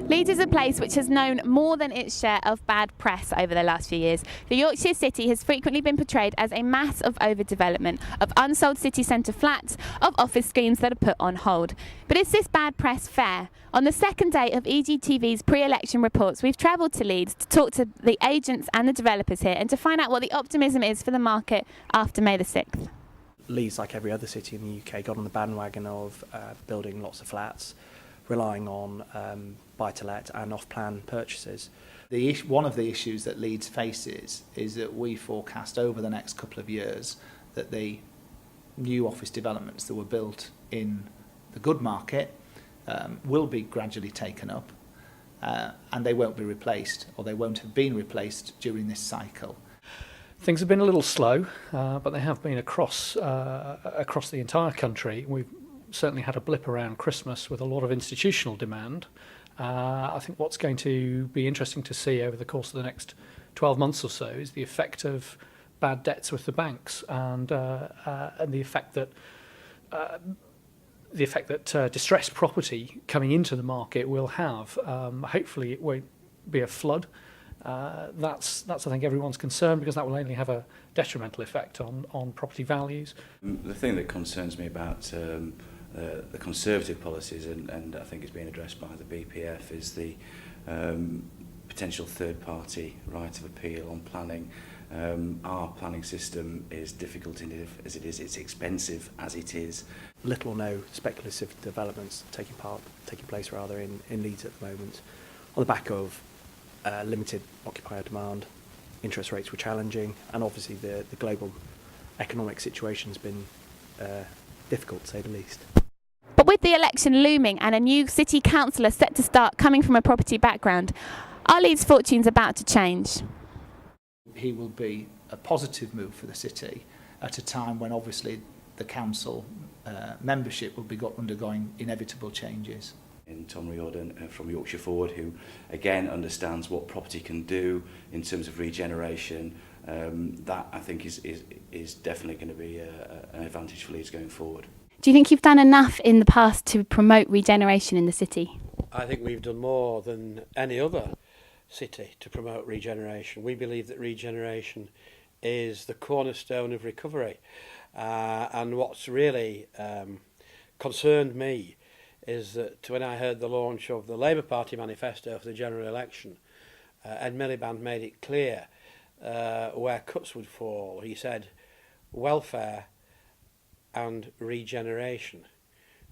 Leeds is a place which has known more than its share of bad press over the last few years. The Yorkshire city has frequently been portrayed as a mass of overdevelopment, of unsold city centre flats, of office schemes that are put on hold. But is this bad press fair? On the second day of EGTV's pre-election reports, we've travelled to Leeds to talk to the agents and the developers here and to find out what the optimism is for the market after May the 6th. Leeds, like every other city in the UK, got on the bandwagon of building lots of flats, relying on buy-to-let and off-plan purchases. One of the issues that Leeds faces is that we forecast over the next couple of years that the new office developments that were built in the good market will be gradually taken up and they won't be replaced, or they won't have been replaced during this cycle. Things have been a little slow, but they have been across the entire country. We've certainly had a blip around Christmas with a lot of institutional demand. I think what's going to be interesting to see over the course of the next 12 months or so is the effect of bad debts with the banks and the effect that distressed property coming into the market will have. Hopefully it won't be a flood. That's I think everyone's concerned, because that will only have a detrimental effect on property values. The thing that concerns me about the Conservative policies, and I think it's being addressed by the BPF, is the potential third-party right of appeal on planning. Our planning system is difficult as it is, it's expensive as it is. Little or no speculative developments taking place in Leeds at the moment, on the back of limited occupier demand. Interest rates were challenging, and obviously the global economic situation has been difficult, to say the least. But with the election looming and a new city councillor set to start coming from a property background, are Leeds' fortunes about to change? He will be a positive move for the city at a time when obviously the council membership will be undergoing inevitable changes. In Tom Riordan from Yorkshire Forward, who again understands what property can do in terms of regeneration. That I think is definitely going to be an advantage for Leeds going forward. Do you think you've done enough in the past to promote regeneration in the city? I think we've done more than any other city to promote regeneration. We believe that regeneration is the cornerstone of recovery. And what's really concerned me is that when I heard the launch of the Labour Party manifesto for the general election, Ed Miliband made it clear where cuts would fall. He said welfare and regeneration.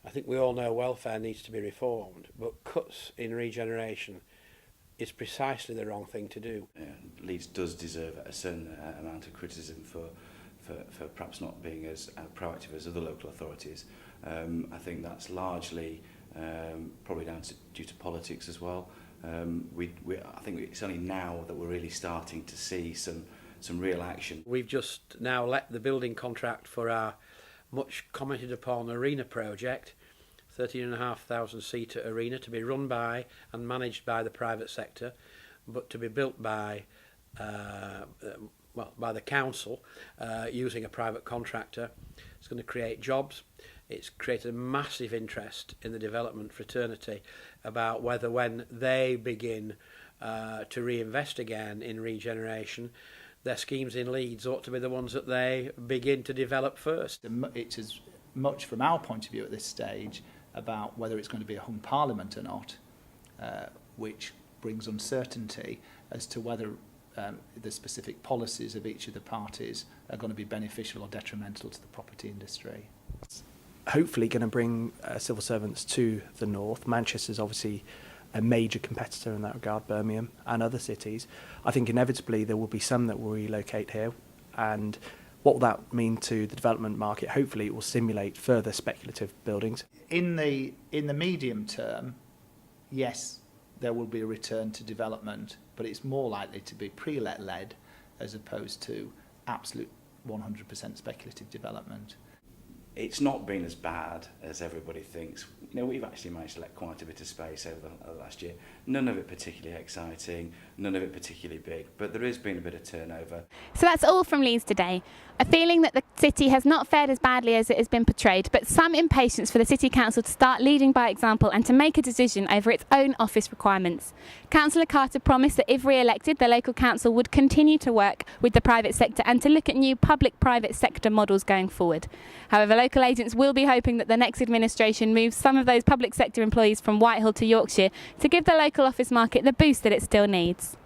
I think we all know welfare needs to be reformed, but cuts in regeneration is precisely the wrong thing to do. Leeds does deserve a certain amount of criticism for perhaps not being as proactive as other local authorities. I think that's largely probably due to politics as well. I think it's only now that we're really starting to see some real action. We've just now let the building contract for our much commented upon arena project, 13,500 seater arena, to be run by and managed by the private sector, but to be built by by the council using a private contractor. It's going to create jobs. It's created a massive interest in the development fraternity about whether, when they begin to reinvest again in regeneration, their schemes in Leeds ought to be the ones that they begin to develop first. It's as much from our point of view at this stage about whether it's going to be a hung parliament or not, which brings uncertainty as to whether the specific policies of each of the parties are going to be beneficial or detrimental to the property industry. Hopefully going to bring civil servants to the north. Manchester's obviously a major competitor in that regard, Birmingham and other cities. I think inevitably there will be some that will relocate here, and what will that mean to the development market? Hopefully it will stimulate further speculative buildings. In the medium term, yes, there will be a return to development, but it's more likely to be pre-let led as opposed to absolute 100% speculative development. it's not been as bad as everybody thinks. You know, we've actually managed to let quite a bit of space over the last year. None of it particularly exciting, none of it particularly big, but there has been a bit of turnover. So that's all from Leeds today. A feeling that the city has not fared as badly as it has been portrayed, but some impatience for the City Council to start leading by example and to make a decision over its own office requirements. Councillor Carter promised that if re-elected, the local council would continue to work with the private sector and to look at new public-private sector models going forward. However, local agents will be hoping that the next administration moves some of those public sector employees from Whitehall to Yorkshire to give the local office market the boost that it still needs.